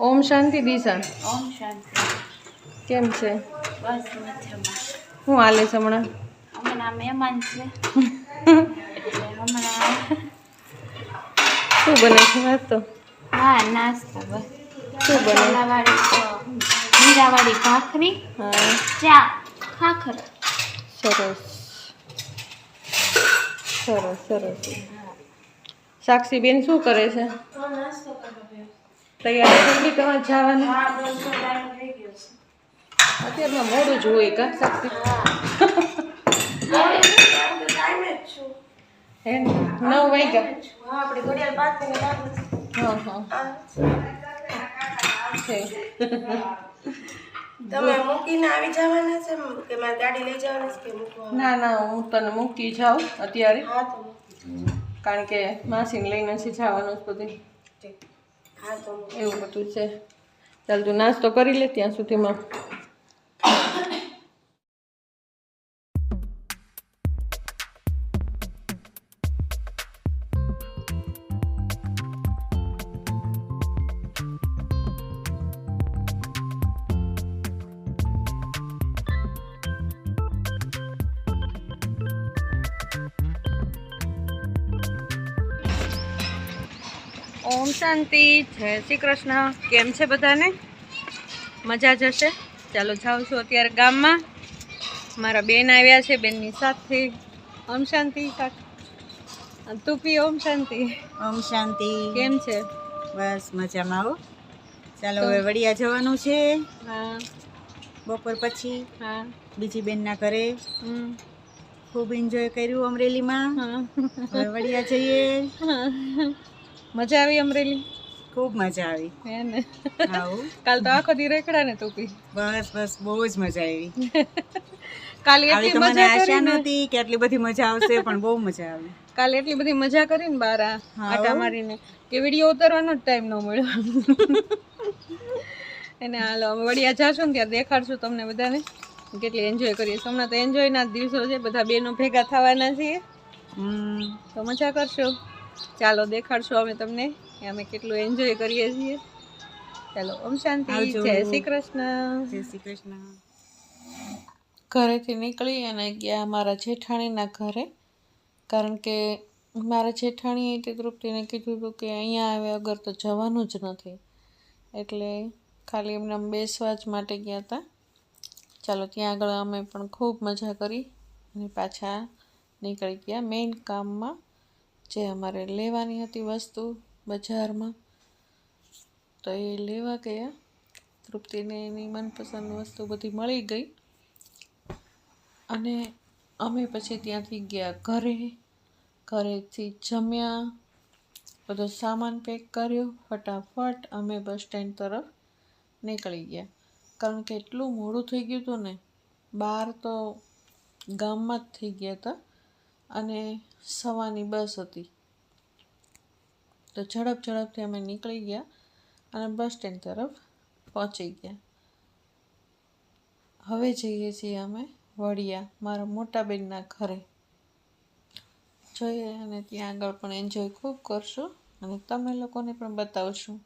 ઓમ શાંતિ દિશા ઓમ શાંતિ. કેમ છે? બસ મજામાં. શું હાલે છે હમણાં? હમણાં મહેમાન છે એટલે હમણાં શું બને છે નાસ્તો? હા નાસ્તો બસ શું બને? મસાલાવાળી જીરાવાળી ભાખરી, હા ચા, ખાખર. સરસ સરસ સરસ. સાક્ષી બેન શું કરે છે? તૈયારી કેટલી કરવા જવાનું? અત્યારમાં મોડું જ હોય કા સાક્ષી? હે ને? 9 વાગ્યા. હા હા છે. તમે મૂકીને આવી જવાના છે કે મારે ગાડી લઈ જવાની છે કે મૂકવા? ના ના હું તને મૂકી જાઉં અત્યારે, હા તો કારણ કે માસીને લઈને છે જવાનું જ બધું ઠીક. હા તો એવું બધું છે. ચાલ તું નાસ્તો કરી લે ત્યાં સુધીમાં. ઓમ શાંતિ, જય શ્રી કૃષ્ણ. કેમ છે બધાને? મજા જ હશે. ચાલો જાઉં છું અત્યારે ગામમાં. મારા બેન આવ્યા છે, બેનની સાથે. ઓમ શાંતિ તું પી. ઓમ શાંતિ. ઓમ શાંતિ. કેમ છે? બસ મજામાં આવો. ચાલો તો હવે વડિયા જવાનું છે હા બપોર પછી હા બીજી બેનના ઘરે. હમ ખૂબ એન્જોય કર્યું અમરેલીમાં. હા હવે વડિયા જઈએ. મજા આવી અમરેલી? ખૂબ મજા આવી. હે ને? આવું કાલ તો આખો દી રેખડા ને તું પી. બસ બસ બહુ જ મજા આવી. કાલે આવી એટલી તો મને મજા આશા કરી ને, નહોતી કે આટલી બધી મજા આવશે, પણ બહુ મજા આવી. કાલે એટલી બધી મજા કરી ને બાર આટા મારીને કે વિડીયો ઉતારવાનો જ ટાઈમ ન મળ્યો. એને હાલો અમે વડિયા જાશું ને ત્યારે દેખાડશું તમને બધાને કેટલી એન્જોય કરીએ. હમણાં તો એન્જોયના જ દિવસો છે, બધા બેનો ભેગા થવાના છીએ તો મજા કરશું. ચાલો દેખાડશું અમે તમને કે અમે કેટલું એન્જોય કરીએ છીએ. ચાલો ઓમ શાંતિ, આવજો. જય શ્રી કૃષ્ણ. જય શ્રી કૃષ્ણ. ઘરેથી નીકળી અને ગયા મારા જેઠાણીના ઘરે, કારણ કે મારા જેઠાણીએ તે તૃપ્તિને કીધું હતું કે અહીંયા આવ્યા વગર તો જવાનું જ નથી, એટલે ખાલી એમને બેસવા જ માટે ગયા હતા. ચાલો ત્યાં આગળ અમે પણ ખૂબ મજા કરી અને પાછા નીકળી ગયા મેઇન કામમાં, જે અમારે લેવાની હતી વસ્તુ બજારમાં, તો એ લેવા ગયા. તૃપ્તિને એની મનપસંદ વસ્તુ બધી મળી ગઈ અને અમે પછી ત્યાંથી ગયા ઘરે. ઘરેથી જમ્યા, બધો સામાન પેક કર્યો, ફટાફટ અમે બસ સ્ટેન્ડ તરફ નીકળી ગયા. કારણ કે એટલું મોડું થઈ ગયું હતું ને, 12 તો ગામમાં જ થઈ ગયા હતા અને સવારની બસ હતી, તો ઝડપથી અમે નીકળી ગયા અને બસ સ્ટેન્ડ તરફ પહોંચી ગયા. હવે જઈએ છીએ અમે વડિયા મારા મોટા બેનના ઘરે. જોઈએ અને ત્યાં આગળ પણ એન્જોય ખૂબ કરશું અને તમે લોકોને પણ બતાવશું.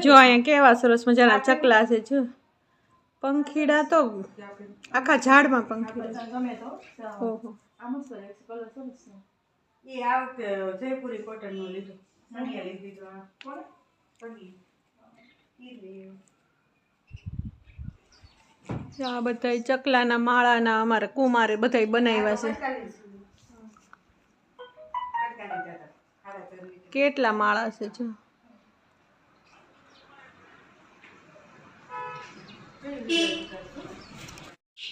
જો અહીંયા કેવા સરસ મજાના ચકલા છે. જો પંખીડા તો આખા ઝાડમાં પંખીડા. ઓહો એ આ વખતે જયપુરી કોટનનું લીધું. નડિયા લઈ દીધું. આ કોણ? પગી. ઈ લઈ. આ બધા ચકલાના માળાના અમારા કુમારે બધા બનાવ્યા છે. કેટલા માળા છે જો.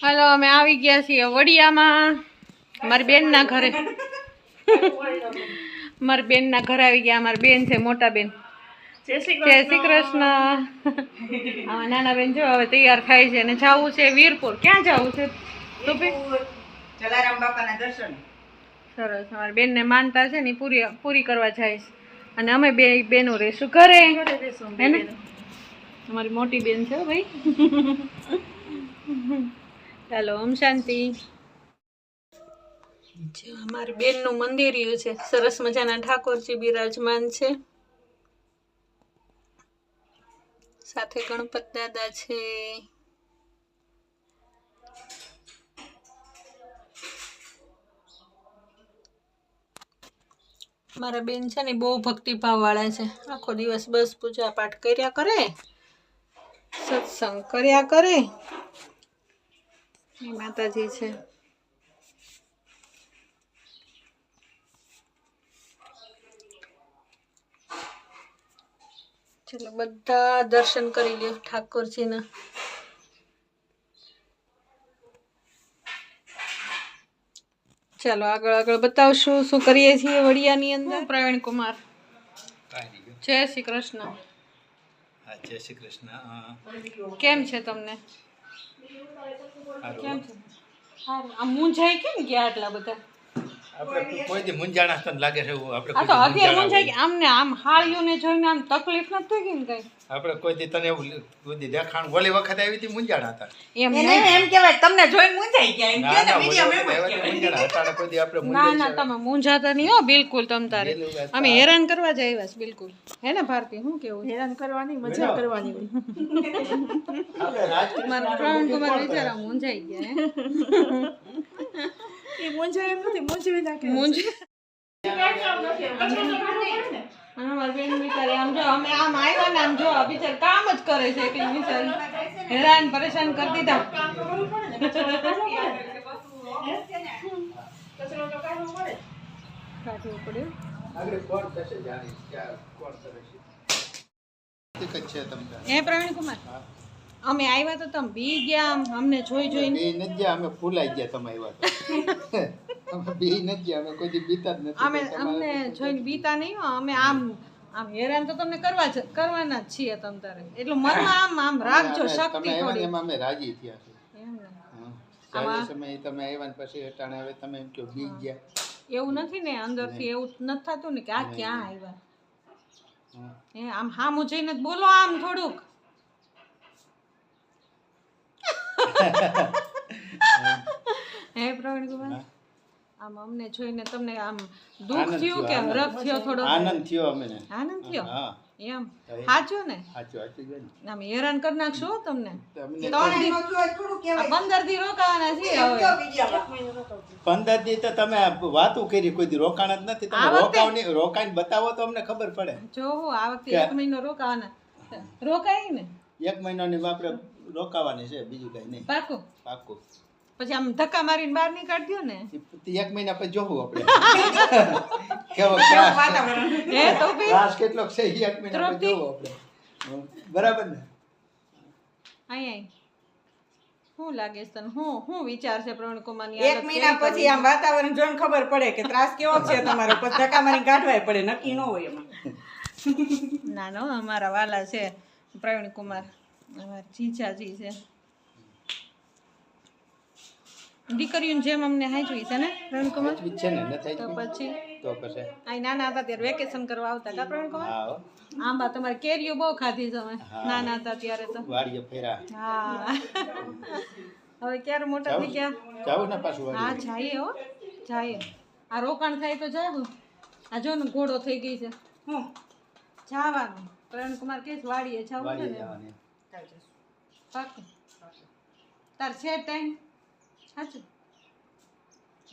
હાલો અમે આવી ગયા છીએ વડિયામાં મારી બેનના ઘરે. મારી બેનના ઘરે આવી ગયા. મારી બેન છે મોટા બેન. જય શ્રી કૃષ્ણ. આમાં નાના બેન જો હવે તૈયાર થાય છે અને જવું છે વીરપુર. ક્યાં જવું છે જલારામ બાપાના દર્શન. સરસ. અમારી બેનને માનતા છે ને પૂરી કરવા જાય છે અને અમે બે બેનો રહીશું ઘરે. હે ને અમારી મોટી બેન છે ભાઈ. ચાલો ઓમ શાંતિ. જો અમારી બેનનું મંદિર છે. સરસ મજાના ઠાકોરજી બિરાજમાન છે. સાથે ગણપત દાદા છે. મારા બેન છે ને બહુ ભક્તિભાવ વાળા છે. આખો દિવસ બસ પૂજા પાઠ કર્યા કરે, સત્સંગ કર્યા કરે. માતાજી છે. ચલો બધા દર્શન કરી લ્યો ઠાકોરજીના. ચાલો આગળ આગળ બતાવશું શું કરીએ છીએ વડિયાની અંદર. પ્રવીણ કુમાર. જય શ્રી કૃષ્ણ. જય શ્રી કૃષ્ણ. કેમ છે તમને? કેમ છે? આ મૂંઝાઈ કેમ ગયા આટલા બધા? આપણે કોઈ દી મૂંઝાણા તો લાગે છે એવું. આપણે આ તો અત્યારે મૂંઝાઈ ગયા. આમને આમ હાળીઓને જોઈને આમ તકલીફ નથી થઈ ગઈ ને કઈ? આપણે કોઈ દી તને એવું કોઈ દી દેખાણ ઓલી વખત આવી હતી મૂંઝાણા હતા. એમ એમ કહેવાય તમને જોઈને મૂંઝાઈ ગયા. એમ ના ના મૂંઝાણા હતા કોઈ દી આપણે ના ના તમે મૂંઝાતા નહીં હો બિલકુલ. તમ તારે અમે હેરાન કરવા જ આવ્યા છે બિલકુલ. હે ને ભારતી? શું કેવું? હેરાન કરવાની મજા કરવાની હોય. મારા પ્રવીણ કુમાર બિચારા મૂંઝાઈ ગયા. એ મૂંઝાય એમ નથી, મૂંઝવી નાખે. મારી બેન બિચારી આમ જો અમે આમ આવ્યા ને આમ જો બિચારી કામ જ કરે છે એકલી બિચારી. હેરાન પરેશાન કરી દીધા. કાઢવું પડ્યું. આગળ કોણ થશે જાણી કોણ કરે છે છે તમને. હે પ્રવીણ કુમાર અમે આવ્યા તો તમે બી ગયા આમ અમને જોઈ જોઈને. બી નથી ગયા અમે ફૂલાઈ ગયા તમે આવ્યા તો. અમે બી નથી ગયા અમે કોઈ દી બીતા જ નથી. અમે અમને જોઈને બીતા નહીં હો. અમે આમ આમ હેરાન તો તમને કરવાના જ છીએ તમ તારે. એટલું મનમાં આમ આમ રાખજો શક્તિ તમે આવ્યા ને થોડી. એમાં અમે રાજી થયા છે. એમ ને. સારા સમયે તમે આવ્યા ને પછી અટાણે હવે તમે એમ કહો બી ગયા. એવું નથી ને અંદરથી એવું નથી થતું ને કે આ ક્યાં આવ્યા. હા. હે આમ હામું જઈને જ બોલો આમ થોડુંક. હે પ્રવીણ કુમાર આમ અમને જોઈને તમને આમ દુઃખ થયું કે હરખ થયો થોડો? આનંદ થયો અમને. આનંદ થયો હા એમ સાચું ને? સાચું સાચું જ ને. આમ હેરાન કરી નાખશો હો તમને. તમને 3 દી 15 દી રોકાવાના છે હવે. 15 દી તો તમે વાતો કરી કોઈ દી રોકાણ જ નથી. તમે રોકાઈને બતાવો તો અમને ખબર પડે. જો હું આ વખતે 1 મહિનો રોકાવાના. રોકાય ને 1 મહિનાની આપણે રોકાવાની છે બીજું કઈ નહીં. પાકું? પાક્કું. પછી આમ ધક્કા મારીને બહાર નીકાળી દો ને. 1 મહિના પછી જોવું આપણે કેવો હે તો ભઈ ત્રાસ કેટલો છે 1 મહિના પછી જોવું આપણે. બરાબર ને? આય શું લાગે છે તને? શું વિચાર છે પ્રવીણ કુમારની? 1 મહિના પછી આમ વાતાવરણ જોઈને ખબર પડે કે ત્રાસ કેવો છે તમારો. પછી ધક્કા મારી કાઢવાય પડે, નક્કી ન હોય એમાં. ના ના અમારા વાલા છે પ્રવીણ કુમાર, અમારા જીજાજી છે. દીકરીઓને જેમ અમને હાચવી છે ને પ્રવીણ કુમાર? છે ને નથી તો પછી તો પછી આ નાના હતા ત્યારે વેકેશન કરવા આવતા કા પ્રવીણ કુમાર? હા આંબા તમારે કેરીઓ બહુ ખાધી છે અમે નાના હતા ત્યારે તો. વાડીએ ફેરા. હા હવે ક્યારે મોટા થઈ ગયા. જાવું ને પાછું હા જઈએ હો જઈએ. આ રોકાણ થાય તો જાવ. આ જો ને ઘોડો થઈ ગઈ છે. જવાનું પ્રવીણકુમાર કે વાડીએ જવું છે વાડીએ ને જવાની. પાકું તાર છે ટાઈમ સાચું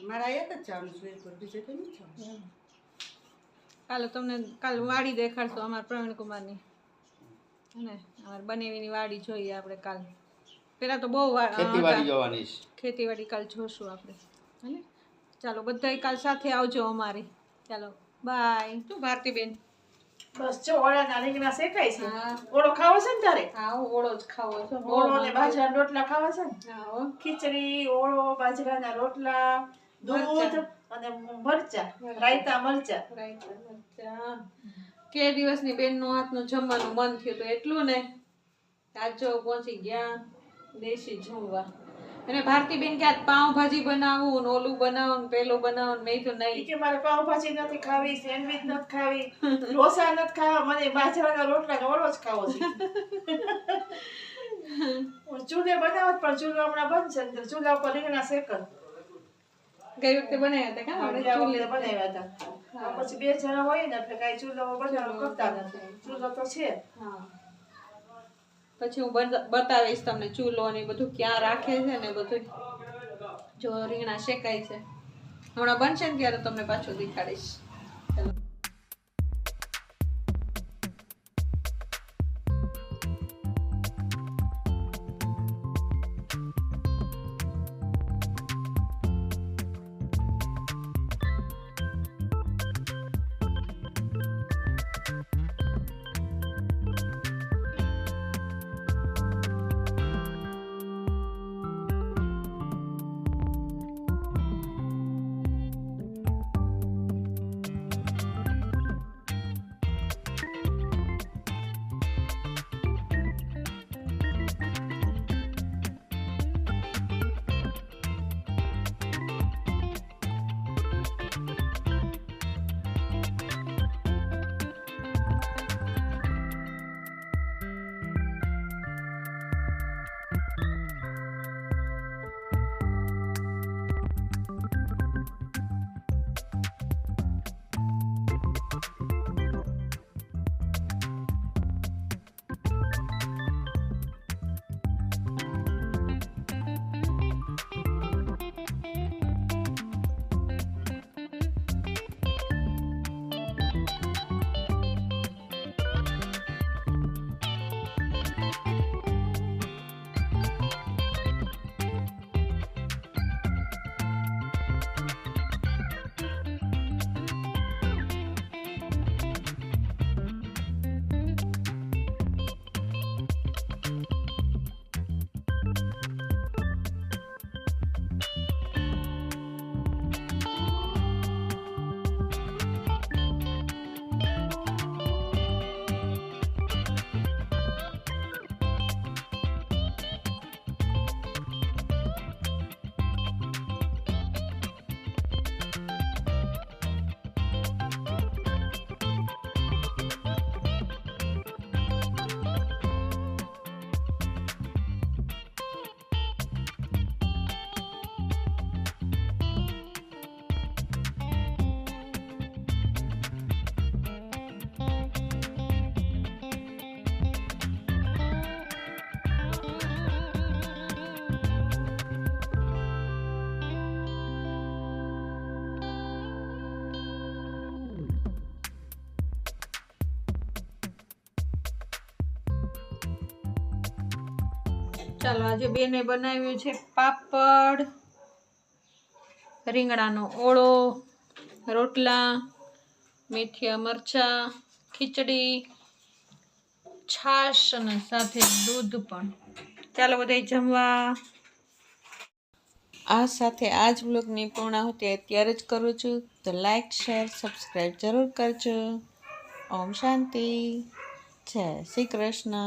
મારા એક જ જવાનું જોઈપુર, બીજે તો નહીં જવાનું. કાલે તમને કાલે વાડી દેખાડશો અમારા પ્રવીણકુમારની ને અમારે બનેવીની વાડી જોઈએ આપણે કાલ. પેલા તો બહુ ખેતીવાડી જવાની છે. ખેતીવાડી કાલ જોશું આપણે હે ચાલો બધાય કાલ સાથે આવજો અમારી. ચાલો બાય. શું ભારતીબેન? બસ જો ઓળાના રીંગણા શેકાય છે. હા ઓળો ખાવો છે ને તારે? હા ઓળો જ ખાવો છો. ઓળો ને બાજરાના રોટલા ખાવા છે ને? હા હો. ખીચડી, ઓળો, બાજરાના રોટલા, દૂધ અને મરચા, રાયતા મરચા. રાયતા મરચાં. કે દિવસની બેનનો હાથનું જમવાનું મન થયું તો એટલું ને આજ જો પહોંચી ગયા દેશી જમવા. અને ભારતીબેન કે આજ પાઉંભાજી બનાવું ને ઓલું બનાવું ને પેલું બનાવું ને મેં તો ઈ નહીં. કે મારે પાવભાજી નથી ખાવી, સેન્ડવીચ નથી ખાવી, ઢોસા નથી ખાવા, મને બાજરાના રોટલા ને ઓળો જ ખાવો છે. ચૂલે બનાવત પણ ચૂલો હમણાં બંધ છે ને ચૂલા ઉપર રીંગણા શેકર. ગઈ વખતે બનાવ્યા હતા કાં આપણે ચૂલે? બનાવ્યા હતા. પછી 2 જણા હોય ને એટલે કાંઈ ચૂલો બનાવ કરતા નથી. ચૂલો તો છે. હા પછી હું બતાવીશ તમને ચૂલો ને બધું ક્યાં રાખે છે ને બધું. જો રીંગણા શેકાય છે હમણાં બનશે ને ત્યારે તમને પાછું દેખાડીશ. ચાલો ચાલો આજે બેને બનાવ્યું છે પાપડ, રીંગણાનો ઓળો, રોટલા, મેથીયા મરચા, ખીચડી, છાશ અને સાથે દૂધ પણ. ચાલો બધાય જમવા. આ સાથે આ જ બ્લોગની પૂર્ણાહુતિ અત્યારે જ કરું છું. તો લાઈક, શેર, સબસ્ક્રાઈબ જરૂર કરજો. ઓમ શાંતિ. જય શ્રી કૃષ્ણ.